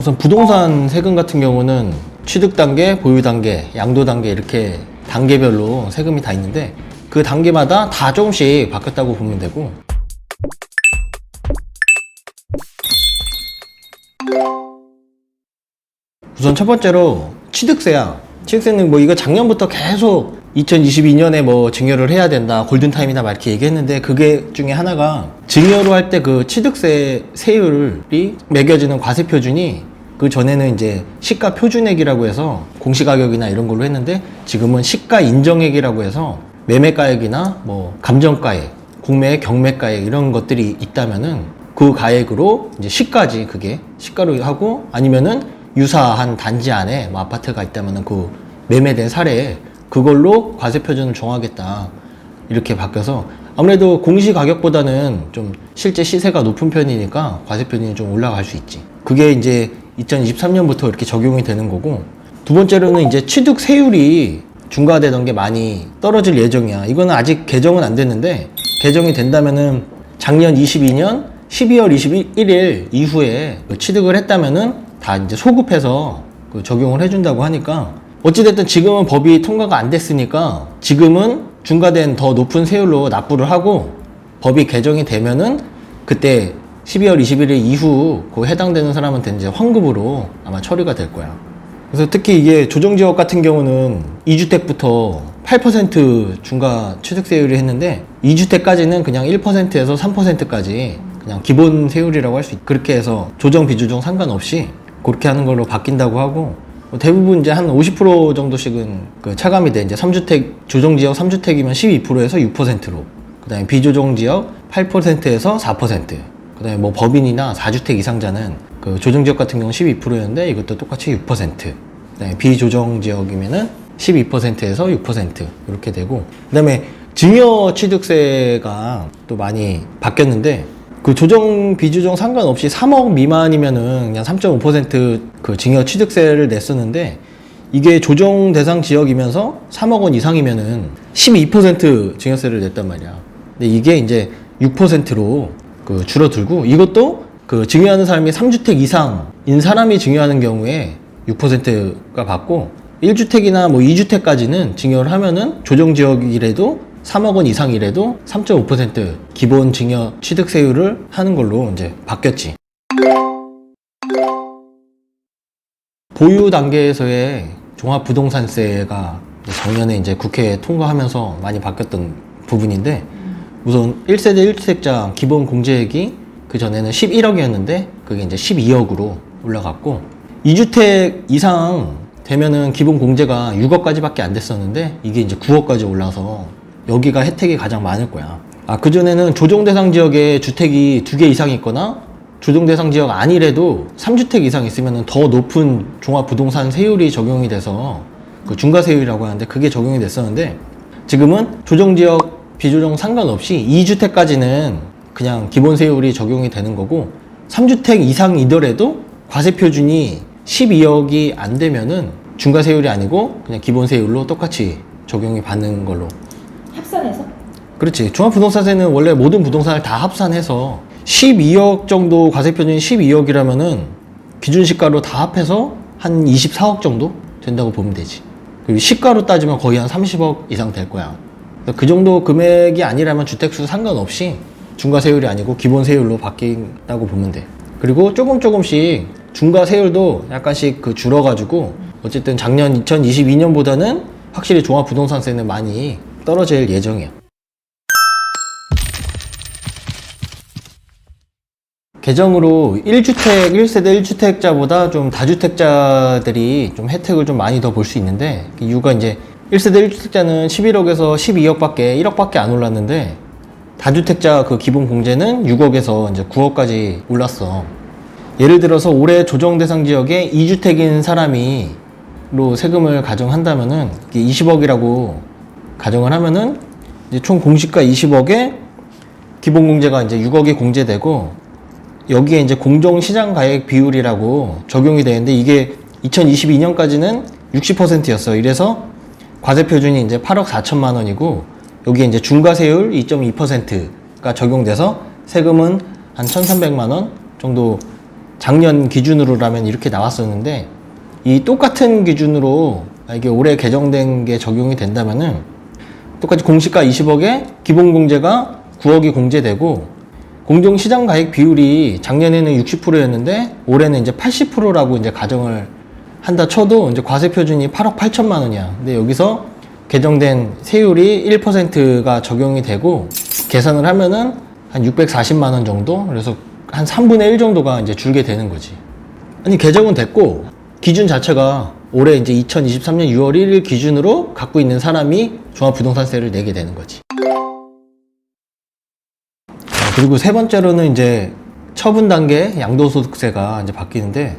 우선 부동산 세금 같은 경우는 취득 단계, 보유 단계, 양도 단계 이렇게 단계별로 세금이 다 있는데 그 단계마다 다 조금씩 바뀌었다고 보면 되고, 우선 첫 번째로 취득세야. 취득세는 뭐 이거 작년부터 계속 2022년에 뭐 증여를 해야 된다, 골든타임이다 막 이렇게 얘기했는데, 그게 중에 하나가 증여로 할 때 그 취득세 세율이 매겨지는 과세표준이 그 전에는 이제 시가 표준액이라고 해서 공시가격이나 이런 걸로 했는데, 지금은 시가 인정액이라고 해서 매매가액이나 뭐 감정가액, 공매액, 경매가액 이런 것들이 있다면은 그 가액으로 이제 시가지, 그게 시가로 하고, 아니면은 유사한 단지 안에 뭐 아파트가 있다면은 그 매매된 사례에 그걸로 과세표준을 정하겠다, 이렇게 바뀌어서 아무래도 공시가격보다는 좀 실제 시세가 높은 편이니까 과세표준이 좀 올라갈 수 있지. 그게 이제 2023년부터 이렇게 적용이 되는 거고, 두 번째로는 이제 취득세율이 중과되던 게 많이 떨어질 예정이야. 이거는 아직 개정은 안 됐는데, 개정이 된다면은 작년 22년 12월 21일 이후에 취득을 했다면은 다 이제 소급해서 적용을 해준다고 하니까, 어찌됐든 지금은 법이 통과가 안 됐으니까 지금은 중과된 더 높은 세율로 납부를 하고, 법이 개정이 되면은 그때 12월 21일 이후 그 해당되는 사람한테 이제 환급으로 아마 처리가 될 거야. 그래서 특히 이게 조정지역 같은 경우는 2주택부터 8% 중과 취득세율을 했는데, 2주택까지는 그냥 1%에서 3%까지 그냥 기본 세율이라고 할 수 있고, 그렇게 해서 조정 비조정 상관없이 그렇게 하는 걸로 바뀐다고 하고, 대부분 이제 한 50% 정도씩은 그 차감이 돼. 이제 3주택, 조정지역 3주택이면 12%에서 6%로, 그 다음에 비조정지역 8%에서 4%, 그 다음에 뭐 법인이나 4주택 이상자는 그 조정지역 같은 경우는 12%였는데 이것도 똑같이 6%, 그 다음에 비조정지역이면은 12%에서 6% 이렇게 되고, 그 다음에 증여 취득세가 또 많이 바뀌었는데, 그 조정 비조정 상관없이 3억 미만이면은 그냥 3.5% 증여 취득세를 냈었는데, 이게 조정 대상 지역이면서 3억 원 이상이면은 12% 증여세를 냈단 말이야. 근데 이게 이제 6%로 줄어들고, 이것도 증여하는 사람이 3주택 이상인 사람이 증여하는 경우에 6%가 받고, 1주택이나 뭐 2주택까지는 증여를 하면은 조정 지역이라도 3억 원 이상이라도 3.5% 기본 증여 취득세율을 하는 걸로 이제 바뀌었지. 보유 단계에서의 종합부동산세가 작년에 이제 국회에 통과하면서 많이 바뀌었던 부분인데, 우선 1세대 1주택자 기본 공제액이 그 전에는 11억이었는데 그게 이제 12억으로 올라갔고, 2주택 이상 되면은 기본 공제가 6억까지밖에 안 됐었는데 이게 이제 9억까지 올라서 여기가 혜택이 가장 많을 거야. 그전에는 조정 대상 지역에 주택이 2개 이상 있거나 조정 대상 지역 아니래도 3주택 이상 있으면 더 높은 종합부동산 세율이 적용이 돼서 그 중과세율이라고 하는데, 그게 적용이 됐었는데, 지금은 조정 지역 비조정 상관없이 2주택까지는 그냥 기본 세율이 적용이 되는 거고, 3주택 이상이더라도 과세표준이 12억이 안 되면은 중과세율이 아니고 그냥 기본 세율로 똑같이 적용이 받는 걸로. 합산해서? 그렇지. 종합부동산세는 원래 모든 부동산을 다 합산해서 12억 정도, 과세표준이 12억이라면은 기준시가로 다 합해서 한 24억 정도 된다고 보면 되지. 그리고 시가로 따지면 거의 한 30억 이상 될 거야. 그 정도 금액이 아니라면 주택수 상관없이 중과세율이 아니고 기본 세율로 바뀐다고 보면 돼. 그리고 조금씩 중과세율도 약간씩 줄어가지고, 어쨌든 작년 2022년보다는 확실히 종합부동산세는 많이 떨어질 예정이야. 개정으로 1주택, 1세대 1주택자보다 좀 다주택자들이 좀 혜택을 좀 많이 더 볼 수 있는데, 그 이유가 이제 1세대 1주택자는 11억에서 12억밖에, 1억밖에 안 올랐는데, 다주택자 그 기본 공제는 6억에서 이제 9억까지 올랐어. 예를 들어서 올해 조정 대상 지역에 2주택인 사람이로 세금을 가정한다면은 20억이라고 가정을 하면은 이제 총 공시가 20억에 기본 공제가 이제 6억이 공제되고, 여기에 이제 공정시장가액 비율이라고 적용이 되는데, 이게 2022년까지는 60%였어. 이래서 과세표준이 이제 8억 4천만 원이고, 여기에 이제 중과세율 2.2%가 적용돼서 세금은 한 1,300만 원 정도 작년 기준으로라면 이렇게 나왔었는데 이 똑같은 기준으로 이게 올해 개정된 게 적용이 된다면은 똑같이 공시가 20억에 기본공제가 9억이 공제되고 공정시장가액 비율이 작년에는 60%였는데 올해는 이제 80%라고 이제 가정을 한다 쳐도 이제 과세표준이 8억 8천만 원이야. 근데 여기서 개정된 세율이 1%가 적용이 되고 계산을 하면은 한 640만 원 정도? 그래서 한 3분의 1 정도가 이제 줄게 되는 거지. 아니, 개정은 됐고 기준 자체가 올해 이제 2023년 6월 1일 기준으로 갖고 있는 사람이 종합부동산세를 내게 되는 거지. 그리고 세 번째로는 이제 처분 단계 양도소득세가 이제 바뀌는데,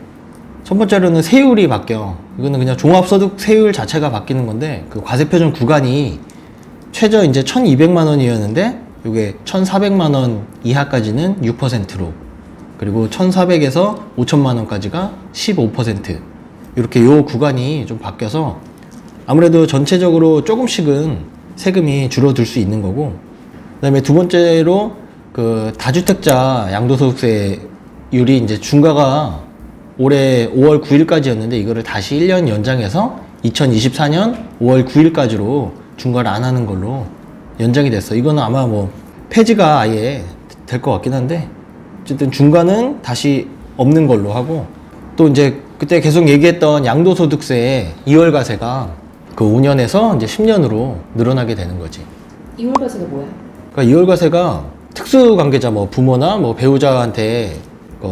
첫 번째로는 세율이 바뀌어. 이거는 그냥 종합소득 세율 자체가 바뀌는 건데, 그 과세표준 구간이 최저 이제 1,200만 원이었는데 이게 1,400만 원 이하까지는 6%로, 그리고 1,400에서 5천만 원까지가 15%. 이렇게 요 구간이 좀 바뀌어서 아무래도 전체적으로 조금씩은 세금이 줄어들 수 있는 거고, 그다음에 두 번째로 그 다주택자 양도소득세율이 이제 중과가 올해 5월 9일까지였는데 이거를 다시 1년 연장해서 2024년 5월 9일까지로 중과를 안 하는 걸로 연장이 됐어. 이거는 아마 뭐 폐지가 아예 될 것 같긴 한데, 어쨌든 중과는 다시 없는 걸로 하고, 또 이제 그때 계속 얘기했던 양도소득세 2월과세가 그 5년에서 이제 10년으로 늘어나게 되는 거지. 2월과세가 뭐야? 그러니까 2월과세가 특수관계자, 뭐 부모나 뭐 배우자한테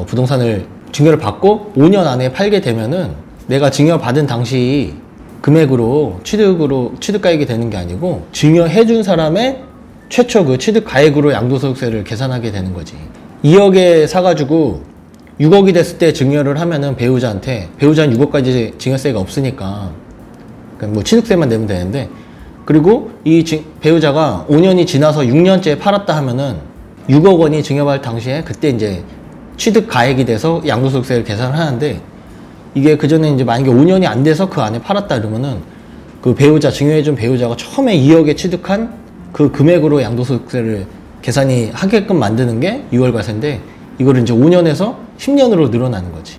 부동산을 증여를 받고 5년 안에 팔게 되면은 내가 증여받은 당시 금액으로 취득가액이 되는 게 아니고 증여해준 사람의 최초 그 취득가액으로 양도소득세를 계산하게 되는 거지. 2억에 사가지고 6억이 됐을 때 증여를 하면은 배우자는 6억까지 증여세가 없으니까 뭐 취득세만 내면 되는데, 그리고 이 배우자가 5년이 지나서 6년째 팔았다 하면은 6억 원이 증여받을 당시에 그때 이제 취득가액이 돼서 양도소득세를 계산을 하는데, 이게 그전에 이제 만약에 5년이 안 돼서 그 안에 팔았다 이러면은 그 증여해준 배우자가 처음에 2억에 취득한 그 금액으로 양도소득세를 계산이 하게끔 만드는 게 6월과세인데, 이거를 이제 5년에서 10년으로 늘어나는 거지.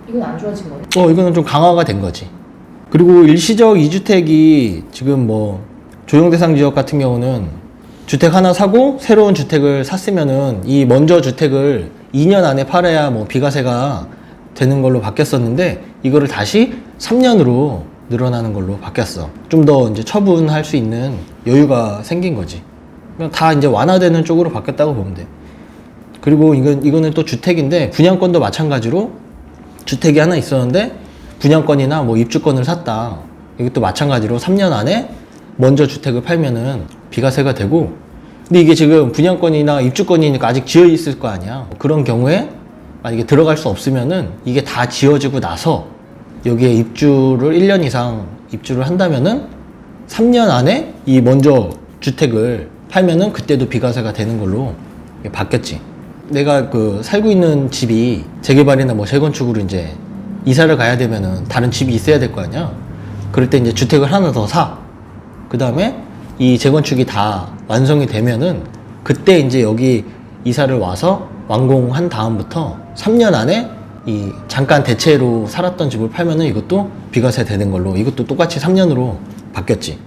이건 안 좋아진 거네? 이거는 좀 강화가 된 거지. 그리고 일시적 2주택이 지금 뭐 조정대상 지역 같은 경우는 주택 하나 사고 새로운 주택을 샀으면은 이 먼저 주택을 2년 안에 팔아야 뭐 비과세가 되는 걸로 바뀌었었는데, 이거를 다시 3년으로 늘어나는 걸로 바뀌었어. 좀 더 이제 처분할 수 있는 여유가 생긴 거지. 그냥 다 이제 완화되는 쪽으로 바뀌었다고 보면 돼. 그리고 이거는 또 주택인데, 분양권도 마찬가지로 주택이 하나 있었는데 분양권이나 뭐 입주권을 샀다. 이것도 마찬가지로 3년 안에 먼저 주택을 팔면은 비과세가 되고, 근데 이게 지금 분양권이나 입주권이니까 아직 지어 있을 거 아니야. 그런 경우에 만약에 들어갈 수 없으면은 이게 다 지어지고 나서 여기에 입주를 1년 이상 입주를 한다면은 3년 안에 이 먼저 주택을 팔면은 그때도 비과세가 되는 걸로 바뀌었지. 내가 그 살고 있는 집이 재개발이나 뭐 재건축으로 이제 이사를 가야 되면은 다른 집이 있어야 될 거 아니야. 그럴 때 이제 주택을 하나 더 사. 그 다음에 이 재건축이 다 완성이 되면은 그때 이제 여기 이사를 와서 완공한 다음부터 3년 안에 이 잠깐 대체로 살았던 집을 팔면은 이것도 비과세 되는 걸로, 이것도 똑같이 3년으로 바뀌었지.